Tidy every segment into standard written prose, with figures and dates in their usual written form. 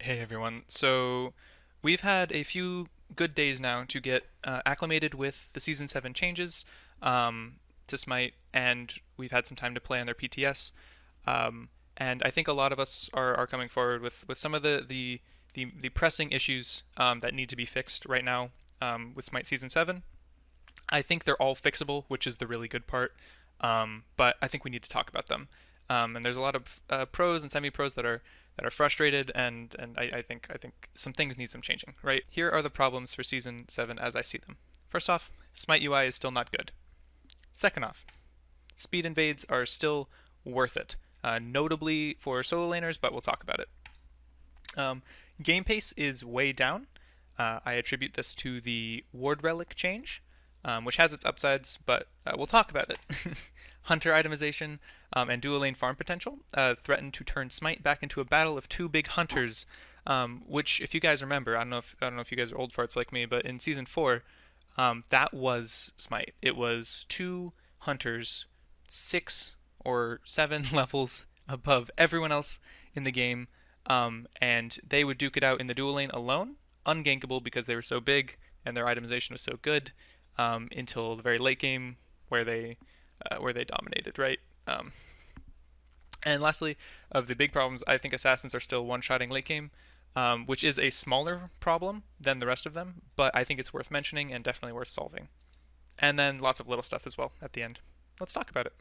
Hey everyone. So we've had a few good days now to get acclimated with the Season 7 changes to Smite, and we've had some time to play on their PTS. And I think a lot of us are coming forward with some of the pressing issues that need to be fixed right now with Smite Season 7. I think they're all fixable, which is the really good part. But I think we need to talk about them. And there's a lot of pros and semi-pros that are frustrated, and I think some things need some changing. Right here are the problems for Season 7 as I see them. First off, Smite UI is still not good. Second off, speed invades are still worth it, notably for solo laners, but we'll talk about it. Game pace is way down. I attribute this to the Ward Relic change, which has its upsides, but we'll talk about it. Hunter itemization and dual lane farm potential threaten to turn Smite back into a battle of two big hunters, which, if you guys remember, I don't know if you guys are old farts like me, but in Season 4, that was Smite. It was two hunters, 6 or 7 levels above everyone else in the game, and they would duke it out in the dual lane alone, ungankable because they were so big and their itemization was so good, until the very late game where they dominated, right? And lastly, of the big problems, I think assassins are still one-shotting late game, which is a smaller problem than the rest of them, but I think it's worth mentioning and definitely worth solving. And then lots of little stuff as well at the end. Let's talk about it.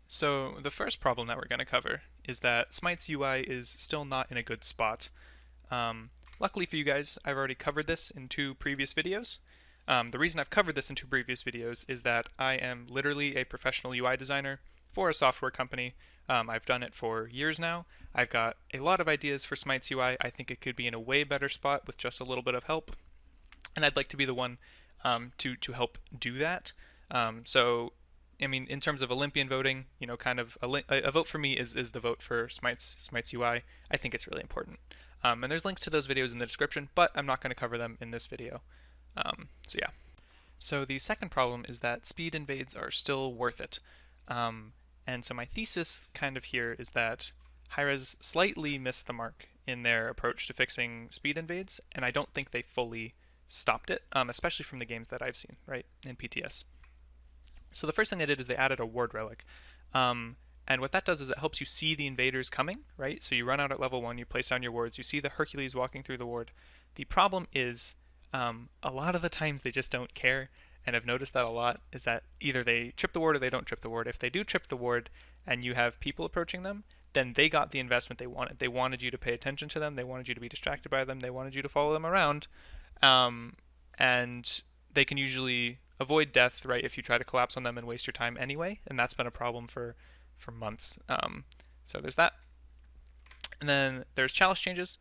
So the first problem that we're going to cover is that Smite's UI is still not in a good spot. Luckily for you guys, I've already covered this in 2 previous videos. The reason I've covered this in 2 previous videos is that I am literally a professional UI designer for a software company. I've done it for years now. I've got a lot of ideas for Smite's UI. I think it could be in a way better spot with just a little bit of help, and I'd like to be the one to help do that. So, I mean, in terms of Olympian voting, kind of a vote for me is the vote for Smite's UI. I think it's really important. And there's links to those videos in the description, but I'm not going to cover them in this video. So yeah. So the second problem is that speed invades are still worth it. And so my thesis kind of here is that Hi-Rez slightly missed the mark in their approach to fixing speed invades, and I don't think they fully stopped it, especially from the games that I've seen, right, in PTS. So the first thing they did is they added a ward relic. And what that does is it helps you see the invaders coming, right? So you run out at level 1, you place down your wards, you see the Hercules walking through the ward. The problem is a lot of the times they just don't care, and I've noticed that a lot, is that either they trip the ward or they don't trip the ward. If they do trip the ward and you have people approaching them, then they got the investment they wanted. They wanted you to pay attention to them, they wanted you to be distracted by them, they wanted you to follow them around, and they can usually avoid death, right, if you try to collapse on them and waste your time anyway, and that's been a problem for months. So there's that. And then there's chalice changes.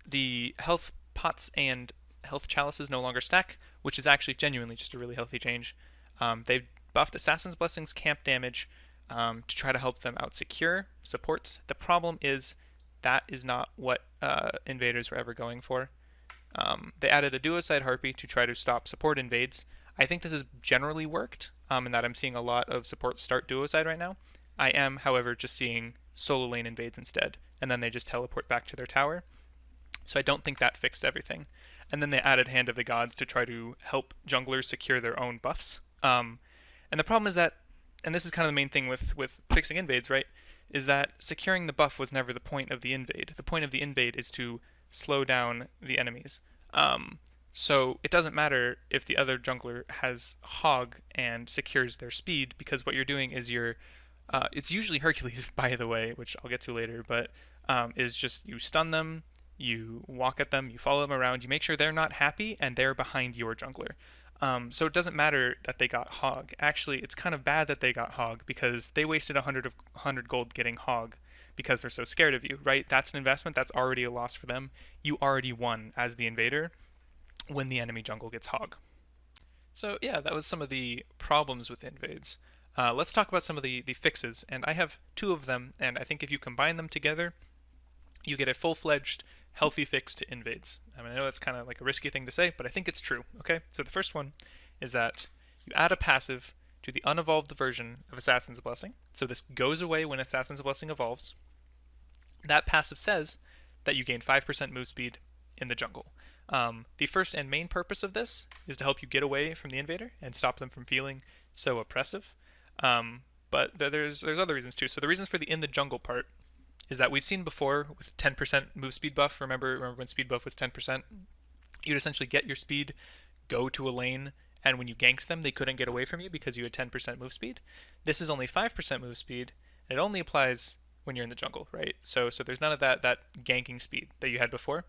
The health pots and health chalices no longer stack, which is actually genuinely just a really healthy change. They've buffed Assassin's Blessings camp damage to try to help them out secure supports. The problem is that is not what invaders were ever going for. They added a duo-side harpy to try to stop support invades. I think this has generally worked, in that I'm seeing a lot of support start duo-side right now. I am, however, just seeing solo lane invades instead, and then they just teleport back to their tower. So I don't think that fixed everything. And then they added Hand of the Gods to try to help junglers secure their own buffs. And the problem is that, and this is kind of the main thing with fixing invades, right, is that securing the buff was never the point of the invade. The point of the invade is to slow down the enemies. So it doesn't matter if the other jungler has Hog and secures their speed, because what you're doing is it's usually Hercules, by the way, which I'll get to later, but is just you stun them, you walk at them, you follow them around, you make sure they're not happy, and they're behind your jungler. So it doesn't matter that they got Hog. Actually, it's kind of bad that they got Hog, because they wasted 100 gold getting Hog because they're so scared of you, right? That's an investment, that's already a loss for them. You already won as the invader when the enemy jungle gets Hog. So yeah, that was some of the problems with invades. Let's talk about some of the fixes, and I have 2 of them, and I think if you combine them together, you get a full-fledged, healthy fix to invades. I mean, I know that's kind of like a risky thing to say, but I think it's true, okay? So the first one is that you add a passive to the unevolved version of Assassin's Blessing. So this goes away when Assassin's Blessing evolves. That passive says that you gain 5% move speed in the jungle. The first and main purpose of this is to help you get away from the invader and stop them from feeling so oppressive. But there's other reasons too. So the reasons for the in the jungle part is that we've seen before with 10% move speed buff. Remember when speed buff was 10%? You'd essentially get your speed, go to a lane, and when you ganked them, they couldn't get away from you because you had 10% move speed. This is only 5% move speed, and it only applies when you're in the jungle, right? So there's none of that ganking speed that you had before.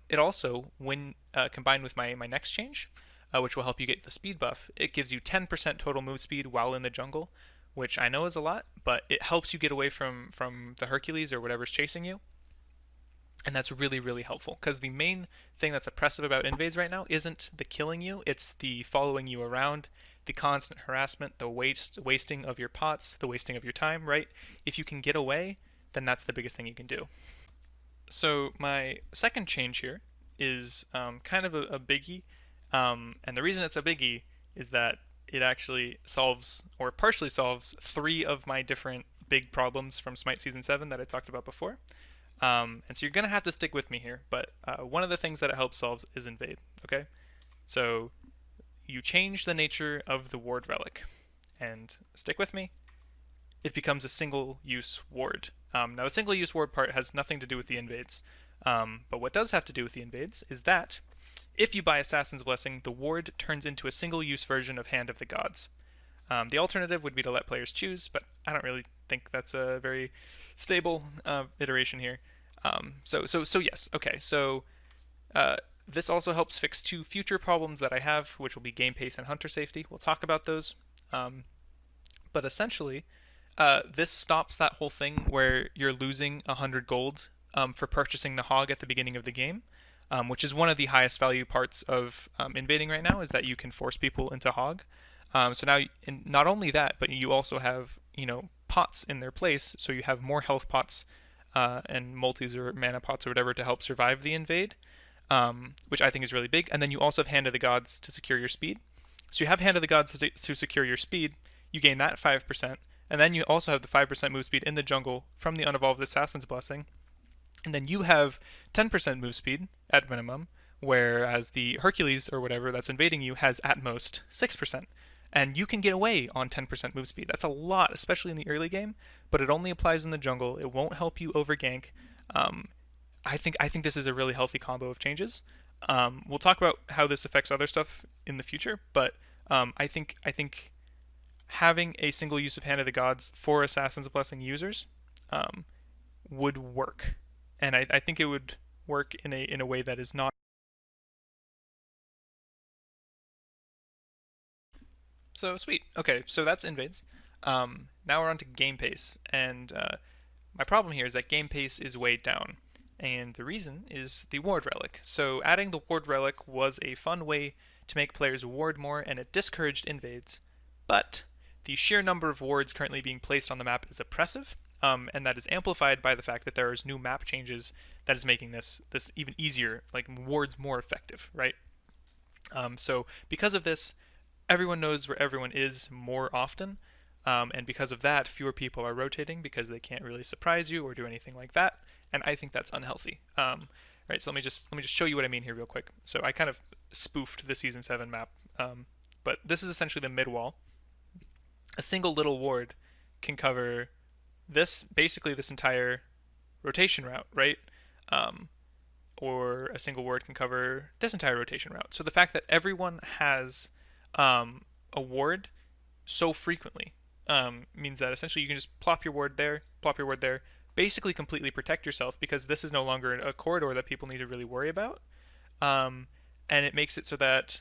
It also, when combined with my next change, which will help you get the speed buff, it gives you 10% total move speed while in the jungle, which I know is a lot, but it helps you get away from the Hercules or whatever's chasing you. And that's really, really helpful because the main thing that's oppressive about invades right now isn't the killing you, it's the following you around, the constant harassment, the wasting of your pots, the wasting of your time, right? If you can get away, then that's the biggest thing you can do. So my second change here is kind of a biggie, and the reason it's a biggie is that it actually solves, or partially solves, three of my different big problems from Smite Season 7 that I talked about before. And so you're going to have to stick with me here, but one of the things that it helps solve is invade, okay? So you change the nature of the ward relic, and stick with me, it becomes a single-use ward. Now the single-use ward part has nothing to do with the invades, but what does have to do with the invades is that if you buy Assassin's Blessing, the ward turns into a single-use version of Hand of the Gods. The alternative would be to let players choose, but I don't really think that's a very stable iteration here. So yes, okay. So this also helps fix two future problems that I have, which will be game pace and hunter safety. We'll talk about those. But essentially, this stops that whole thing where you're losing 100 gold for purchasing the hog at the beginning of the game, which is one of the highest value parts of invading right now, is that you can force people into hog. So now, not only that, but you also have, pots in their place, so you have more health pots and multis or mana pots or whatever to help survive the invade, which I think is really big. And then you also have Hand of the Gods to secure your speed. So you have Hand of the Gods to secure your speed, you gain that 5%, and then you also have the 5% move speed in the jungle from the Unevolved Assassin's Blessing, and then you have 10% move speed at minimum, whereas the Hercules or whatever that's invading you has at most 6%. And you can get away on 10% move speed. That's a lot, especially in the early game, but it only applies in the jungle. It won't help you over gank. I think this is a really healthy combo of changes. We'll talk about how this affects other stuff in the future, but I think having a single use of Hand of the Gods for Assassin's Blessing users would work, and I think it would work in a way that is not. So sweet. Okay, so that's invades. Now we're on to game pace, and my problem here is that game pace is weighed down, and the reason is the ward relic. So adding the ward relic was a fun way to make players ward more, and it discouraged invades, but the sheer number of wards currently being placed on the map is oppressive, and that is amplified by the fact that there is new map changes that is making this even easier, like wards more effective, right? So because of this, everyone knows where everyone is more often, and because of that, fewer people are rotating because they can't really surprise you or do anything like that, and I think that's unhealthy. Right, so let me just show you what I mean here real quick. So I kind of spoofed the Season 7 map, but this is essentially the mid wall. A single little ward can cover basically this entire rotation route, right? Or a single ward can cover this entire rotation route. So the fact that everyone has a ward so frequently means that essentially you can just plop your ward there, basically completely protect yourself, because this is no longer a corridor that people need to really worry about. And it makes it so that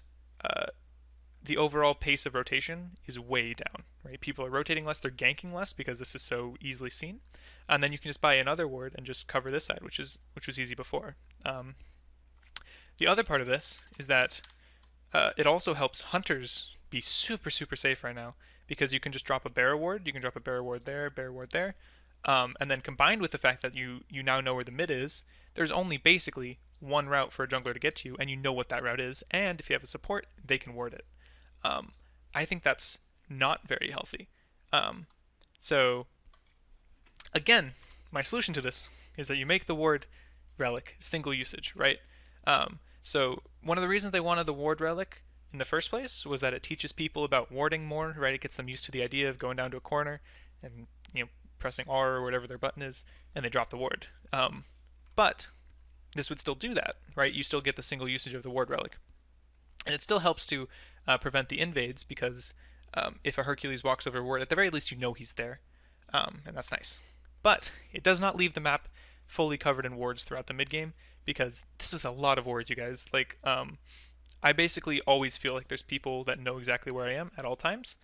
the overall pace of rotation is way down, right? People are rotating less, they're ganking less because this is so easily seen. And then you can just buy another ward and just cover this side, which was easy before. The other part of this is that it also helps hunters be super, super safe right now, because you can just drop a bear ward, you can drop a bear ward there, and then combined with the fact that you now know where the mid is, there's only basically one route for a jungler to get to you, and you know what that route is, and if you have a support, they can ward it. I think that's not very healthy. So again, my solution to this is that you make the ward relic, single usage, right? So one of the reasons they wanted the ward relic in the first place was that it teaches people about warding more, right? It gets them used to the idea of going down to a corner and pressing R or whatever their button is, and they drop the ward. But this would still do that, right? You still get the single usage of the ward relic, and it still helps to prevent the invades because if a Hercules walks over a ward, at the very least you know he's there, and that's nice. But it does not leave the map fully covered in wards throughout the mid game because this is a lot of wards, you guys. Like, I basically always feel like there's people that know exactly where I am at all times.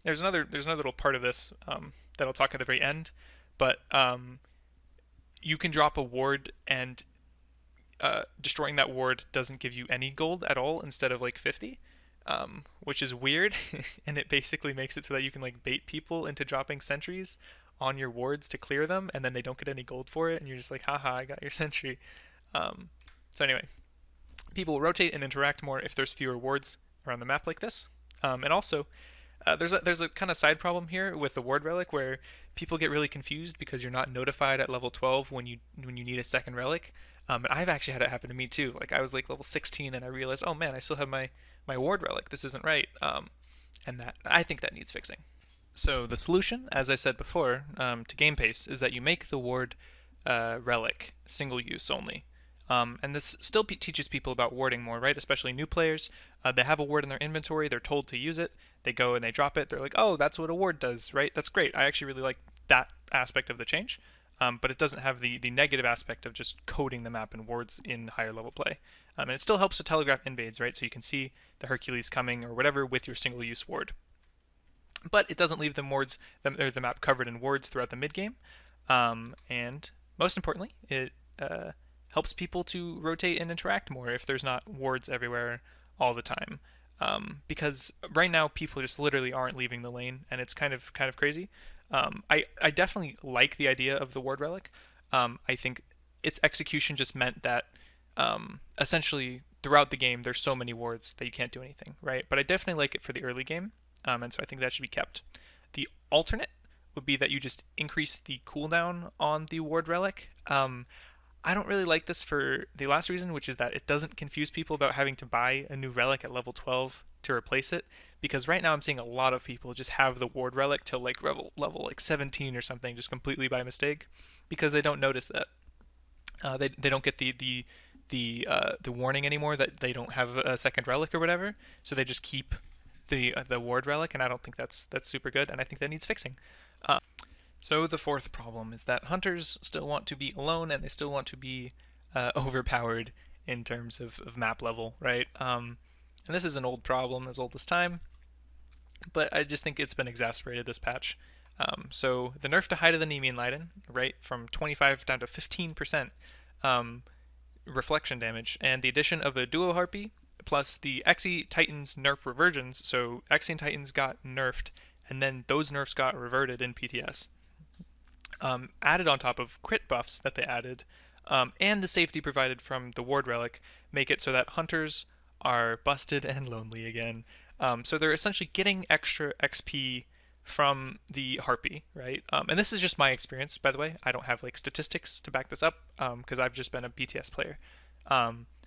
There's another little part of this that I'll talk at the very end, but you can drop a ward and destroying that ward doesn't give you any gold at all instead of like 50, which is weird, and it basically makes it so that you can like bait people into dropping sentries on your wards to clear them, and then they don't get any gold for it, and you're just like, haha, I got your sentry. So anyway, people will rotate and interact more if there's fewer wards around the map like this, and also there's a kind of side problem here with the ward relic where people get really confused because you're not notified at level 12 when you need a second relic. And I've actually had it happen to me too. Like I was like level 16 and I realized, oh man, I still have my ward relic. This isn't right. And that I think that needs fixing. So the solution, as I said before, to game pace is that you make the ward relic single use only. And this still teaches people about warding more, right? Especially new players. They have a ward in their inventory. They're told to use it. They go and they drop it. They're like, oh, that's what a ward does, right? That's great. I actually really like that aspect of the change. But it doesn't have the negative aspect of just coding the map in wards in higher level play. And it still helps to telegraph invades, right? So you can see the Hercules coming or whatever with your single use ward. But it doesn't leave the map covered in wards throughout the mid game. And most importantly, it helps people to rotate and interact more if there's not wards everywhere all the time. Because right now people just literally aren't leaving the lane, and it's kind of crazy. I definitely like the idea of the ward relic. I think its execution just meant that essentially throughout the game there's so many wards that you can't do anything, right? But I definitely like it for the early game, and so I think that should be kept. The alternate would be that you just increase the cooldown on the ward relic. I don't really like this for the last reason, which is that it doesn't confuse people about having to buy a new relic at level 12 to replace it. Because right now I'm seeing a lot of people just have the ward relic till like level like 17 or something, just completely by mistake, because they don't notice that they don't get the warning anymore that they don't have a second relic or whatever. So they just keep the ward relic, and I don't think that's super good, and I think that needs fixing. So the fourth problem is that hunters still want to be alone, and they still want to be overpowered in terms of map level, right? And this is an old problem, as old as time, but I just think it's been exacerbated this patch. So the nerf to Height of the Nemean Leiden, right, from 25 down to 15% reflection damage, and the addition of a Duo Harpy, plus the Xe Titans nerf reversions, so Xe Titans got nerfed, and then those nerfs got reverted in PTS. Added on top of crit buffs that they added, and the safety provided from the ward relic, make it so that hunters are busted and lonely again. So they're essentially getting extra XP from the Harpy, right? And this is just my experience, by the way. I don't have like statistics to back this up, because I've just been a BTS player.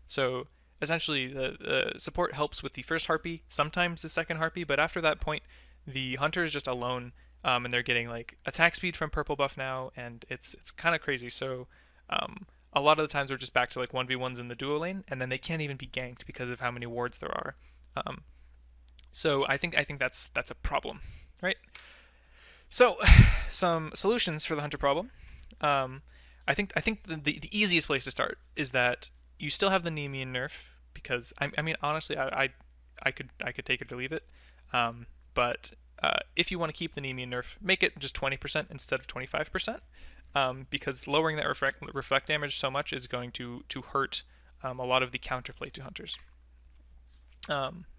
So essentially the support helps with the first Harpy, sometimes the second Harpy, but after that point, the hunter is just alone. And they're getting like attack speed from purple buff now, and it's kind of crazy. So a lot of the times we're just back to like 1v1s in the duo lane, and then they can't even be ganked because of how many wards there are. So I think that's a problem, right? So some solutions for the hunter problem. I think the easiest place to start is that you still have the Nemean nerf, because I mean honestly I could take it or leave it, but if you want to keep the Nemean nerf, make it just 20% instead of 25%, because lowering that reflect damage so much is going to hurt a lot of the counterplay to hunters.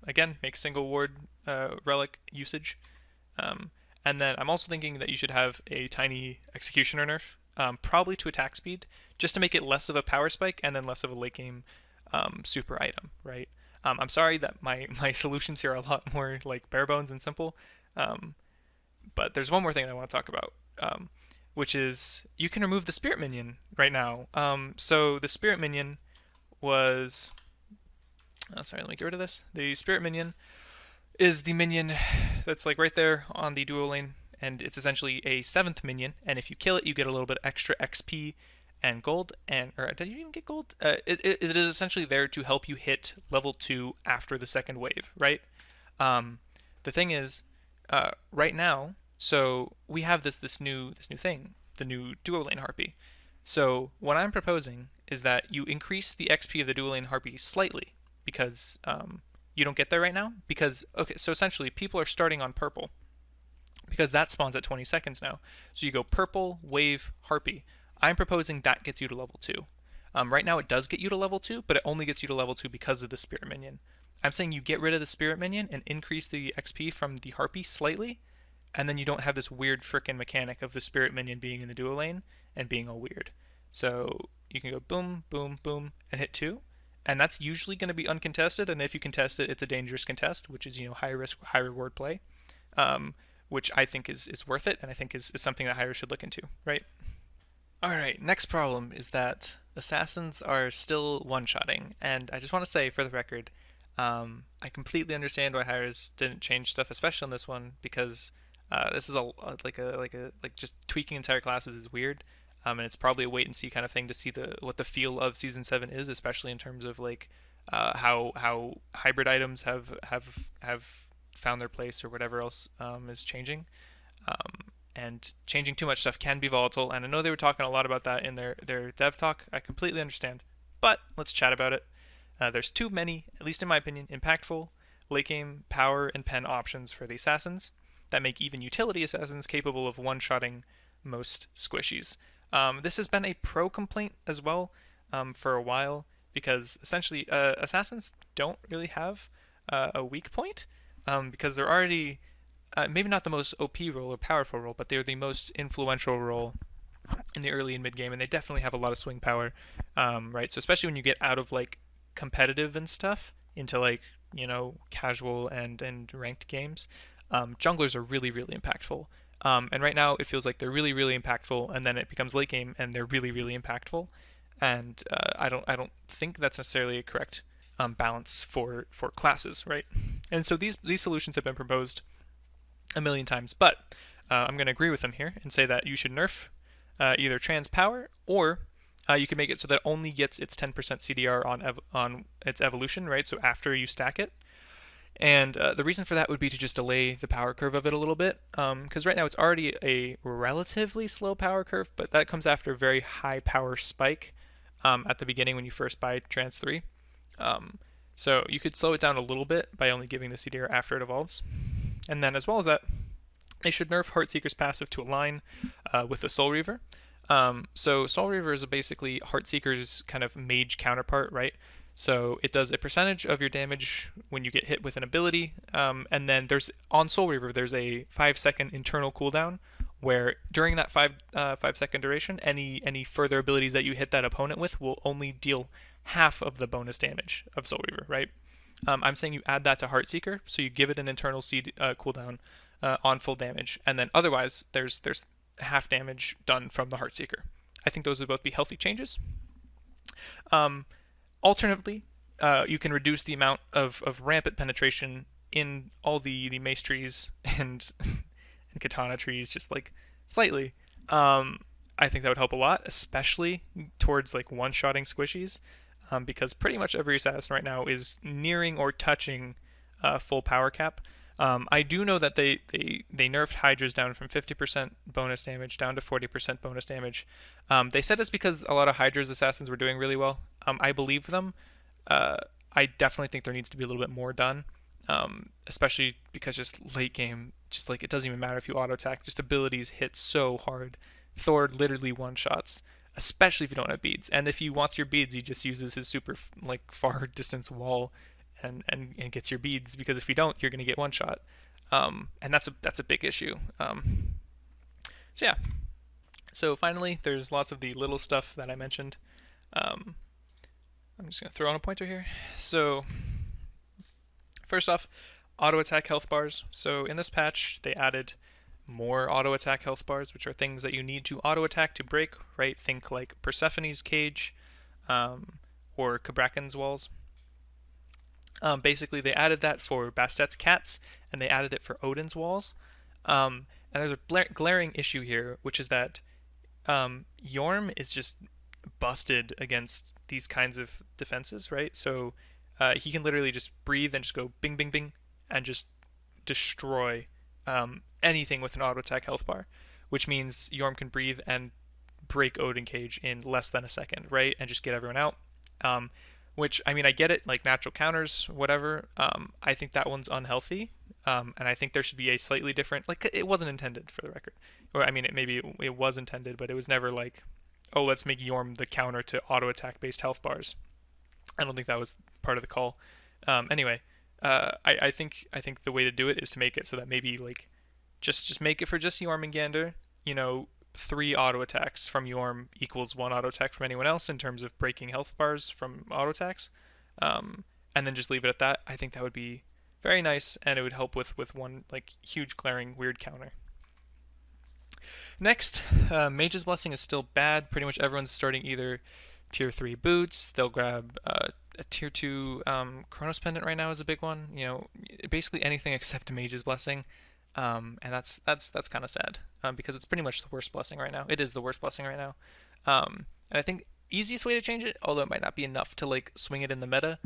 Again, make single ward relic usage, and then I'm also thinking that you should have a tiny executioner nerf, probably to attack speed, just to make it less of a power spike and then less of a late game super item, right? I'm sorry that my solutions here are a lot more like bare bones and simple. But there's one more thing I want to talk about. which is you can remove the spirit minion right now. So the spirit minion was, sorry, let me get rid of this. The spirit minion is the minion that's like right there on the duo lane, and it's essentially a 7th minion. And if you kill it, you get a little bit extra XP and gold. And or did you even get gold? It is essentially there to help you hit level 2 after the second wave, right? Um, the thing is, right now, so we have this new thing, the new duo lane harpy. So what I'm proposing is that you increase the XP of the dual lane harpy slightly because you don't get there right now. Because okay, so essentially people are starting on purple because that spawns at 20 seconds now. So you go purple, wave, harpy. I'm proposing that gets you to level 2. Right now it does get you to level 2, but it only gets you to level 2 because of the spirit minion. I'm saying you get rid of the spirit minion and increase the XP from the harpy slightly, and then you don't have this weird frickin' mechanic of the spirit minion being in the duo lane and being all weird. So you can go boom, boom, boom, and hit 2, and that's usually going to be uncontested. And if you contest it, it's a dangerous contest, which is high risk, high reward play, which I think is worth it, and I think is something that hires should look into, right? All right, next problem is that assassins are still one-shotting, and I just want to say for the record, I completely understand why hires didn't change stuff, especially on this one, because this is like just tweaking entire classes is weird, and it's probably a wait and see kind of thing to see what the feel of season 7 is, especially in terms of like how hybrid items have found their place or whatever else is changing. And changing too much stuff can be volatile, and I know they were talking a lot about that in their dev talk. I completely understand, but let's chat about it. There's too many, at least in my opinion, impactful late game power and pen options for the assassins that make even utility assassins capable of one-shotting most squishies. This has been a pro complaint as well for a while, because essentially assassins don't really have a weak point, because they're already maybe not the most OP role or powerful role, but they're the most influential role in the early and mid game, and they definitely have a lot of swing power, right? So especially when you get out of like competitive and stuff into like casual and ranked games, junglers are really impactful. And right now it feels like they're really impactful, and then it becomes late game and they're really impactful. And I don't think that's necessarily a correct balance for classes, right? And so these solutions have been proposed a million times, but I'm going to agree with them here and say that you should nerf either trans power, or you can make it so that it only gets its 10% CDR on its evolution, right? So after you stack it. And the reason for that would be to just delay the power curve of it a little bit, because right now it's already a relatively slow power curve, but that comes after a very high power spike at the beginning when you first buy Trans 3. So you could slow it down a little bit by only giving the CDR after it evolves. And then as well as that, they should nerf Heartseeker's passive to align with the Soul Reaver. So Soul Reaver is basically Heartseeker's kind of mage counterpart, right? So it does a percentage of your damage when you get hit with an ability, and then on Soul Reaver there's a 5-second internal cooldown where during that 5-second duration, any further abilities that you hit that opponent with will only deal half of the bonus damage of Soul Reaver, right? I'm saying you add that to Heartseeker, so you give it an internal cooldown on full damage, and then otherwise there's half damage done from the Heartseeker. I think those would both be healthy changes. Alternatively, you can reduce the amount of rampant penetration in all the mace trees and katana trees just like slightly. I think that would help a lot, especially towards like one-shotting squishies, because pretty much every assassin right now is nearing or touching full power cap. I do know that they nerfed Hydras down from 50% bonus damage down to 40% bonus damage. They said it's because a lot of Hydra's assassins were doing really well. I believe them. I definitely think there needs to be a little bit more done, especially because just late game, just like it doesn't even matter if you auto attack, just abilities hit so hard. Thor literally one-shots, especially if you don't have beads. And if he wants your beads, he just uses his super like far distance wall and gets your beads, because if you don't, you're gonna get one shot. And that's a big issue. So yeah. So finally, there's lots of the little stuff that I mentioned. I'm just gonna throw on a pointer here. So first off, auto attack health bars. So in this patch, they added more auto attack health bars, which are things that you need to auto attack to break, right? Think like Persephone's cage, um, or Cabrakan's walls. Basically, they added that for Bastet's cats, and they added it for Odin's walls. And there's a glaring issue here, which is that Yorm is just busted against these kinds of defenses, right? So he can literally just breathe and just go bing, bing, bing, and just destroy anything with an auto attack health bar, which means Yorm can breathe and break Odin Cage in less than a second, right? And just get everyone out. Um, which, I mean, I get it, like natural counters, whatever. I think that one's unhealthy. And I think there should be a slightly different, like, it wasn't intended for the record. Or, I mean, it was intended, but it was never like, oh, let's make Yorm the counter to auto attack based health bars. I don't think that was part of the call. Anyway, I think the way to do it is to make it so that maybe like just make it for just Jormungandr. You know, 3 auto attacks from Yorm equals 1 auto attack from anyone else in terms of breaking health bars from auto attacks, and then just leave it at that. I think that would be very nice, and it would help with one like huge glaring weird counter. Next, Mage's Blessing is still bad. Pretty much everyone's starting either tier 3 boots. They'll grab a tier 2 Chronos Pendant right now is a big one. You know, basically anything except a Mage's Blessing. And that's kind of sad because it's pretty much the worst blessing right now. It is the worst blessing right now. And I think easiest way to change it, although it might not be enough to like swing it in the meta,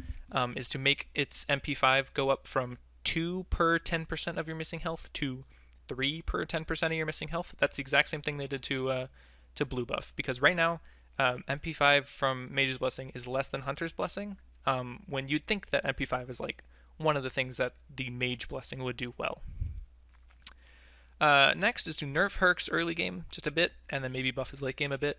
is to make its MP5 go up from 2 per 10% of your missing health to 3 per 10% of your missing health. That's the exact same thing they did to blue buff, because right now MP5 from Mage's Blessing is less than Hunter's Blessing, when you'd think that MP5 is like one of the things that the Mage Blessing would do well. Next is to nerf Herc's early game just a bit, and then maybe buff his late game a bit.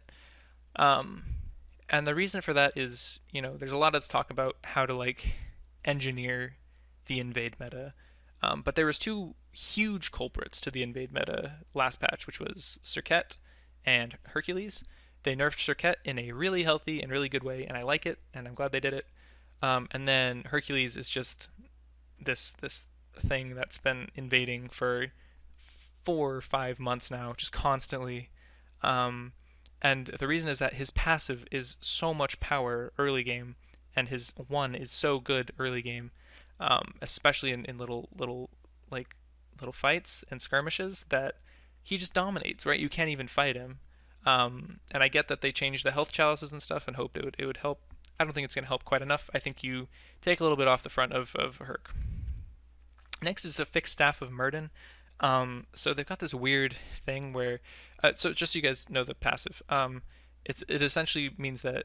And the reason for that is, you know, there's a lot of talk about how to like engineer the invade meta. But there was 2 huge culprits to the invade meta last patch, which was Serket and Hercules. They nerfed Serket in a really healthy and really good way, and I like it, and I'm glad they did it. And then Hercules is just this thing that's been invading for 4 or 5 months now, just constantly. And the reason is that his passive is so much power early game, and his 1 is so good early game, especially in little fights and skirmishes, that he just dominates. Right, you can't even fight him. And I get that they changed the health chalices and stuff and hoped it would help. I don't think it's going to help quite enough. I think you take a little bit off the front of Herc. Next is a fixed staff of Murden. So they've got this weird thing where, so just so you guys know the passive, it essentially means that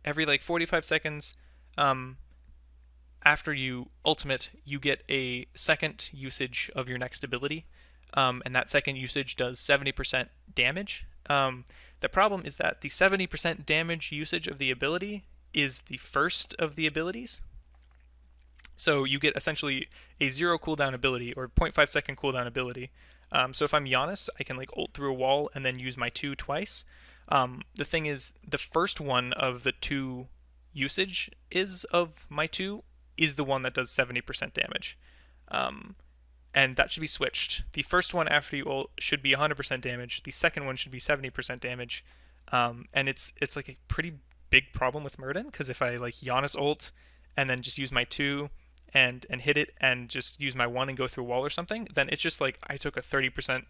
every like 45 seconds, after you ultimate, you get a second usage of your next ability, and that second usage does 70% damage. The problem is that the 70% damage usage of the ability is the first of the abilities. So you get essentially a 0 cooldown ability, or 0.5 second cooldown ability. So if I'm Giannis, I can like ult through a wall and then use my 2 twice. The thing is, the first one of the 2 usage is of my 2 is the one that does 70% damage. And that should be switched. The first one after you ult should be 100% damage. The second one should be 70% damage. And it's like a pretty big problem with Murden, because if I like Giannis ult and then just use my 2 and hit it and just use my 1 and go through a wall or something, then it's just like I took a 30%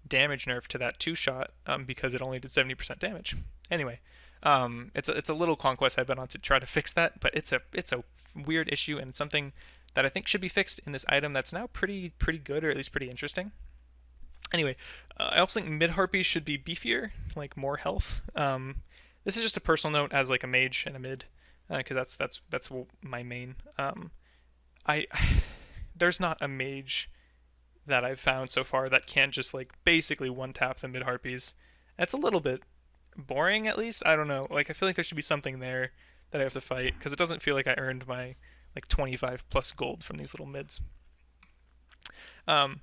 damage nerf to that 2 shot, because it only did 70% damage. Anyway, it's a little conquest I've been on to try to fix that, but it's a weird issue and something that I think should be fixed in this item that's now pretty good, or at least pretty interesting. Anyway, I also think mid harpies should be beefier, like more health. This is just a personal note as like a mage and a mid, because that's my main. There's not a mage that I've found so far that can't just like basically one tap the mid harpies. It's a little bit boring, at least. I don't know. Like I feel like there should be something there that I have to fight, because it doesn't feel like I earned my like 25 plus gold from these little mids. And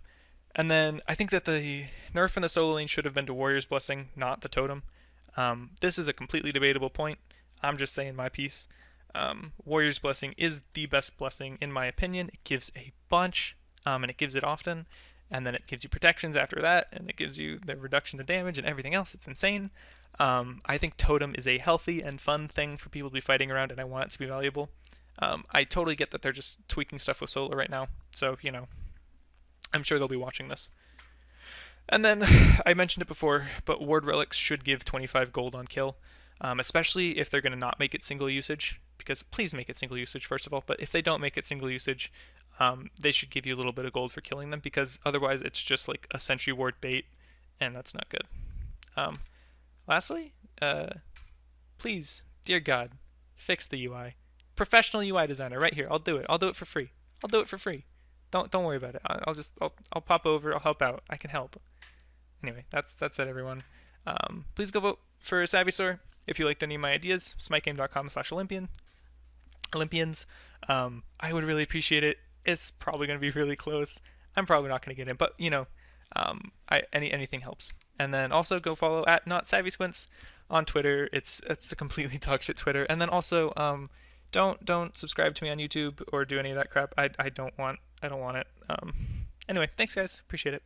then I think that the nerf in the solo lane should have been to Warrior's Blessing, not to Totem. This is a completely debatable point. I'm just saying my piece. Warrior's Blessing is the best blessing in my opinion. It gives a bunch, and it gives it often, and then it gives you protections after that, and it gives you the reduction to damage and everything else. It's insane. I think Totem is a healthy and fun thing for people to be fighting around, and I want it to be valuable. I totally get that they're just tweaking stuff with Solar right now, so, I'm sure they'll be watching this. And then, I mentioned it before, but Ward Relics should give 25 gold on kill, especially if they're going to not make it single usage, because please make it single usage first of all, but if they don't make it single usage, they should give you a little bit of gold for killing them, because otherwise it's just like a Sentry Ward bait, and that's not good. Lastly, please, dear God, fix the UI. Professional UI designer, right here. I'll do it. I'll do it for free. I'll do it for free. Don't worry about it. I'll pop over. I'll help out. I can help. Anyway, that's it, everyone. Please go vote for Savisaur if you liked any of my ideas. Smitegame.com/Olympians. I would really appreciate it. It's probably going to be really close. I'm probably not going to get in, but anything helps. And then also go follow at @NotSavvySquints on Twitter. It's a completely dog shit Twitter. And then also don't subscribe to me on YouTube or do any of that crap. I don't want it. Anyway, thanks guys. Appreciate it.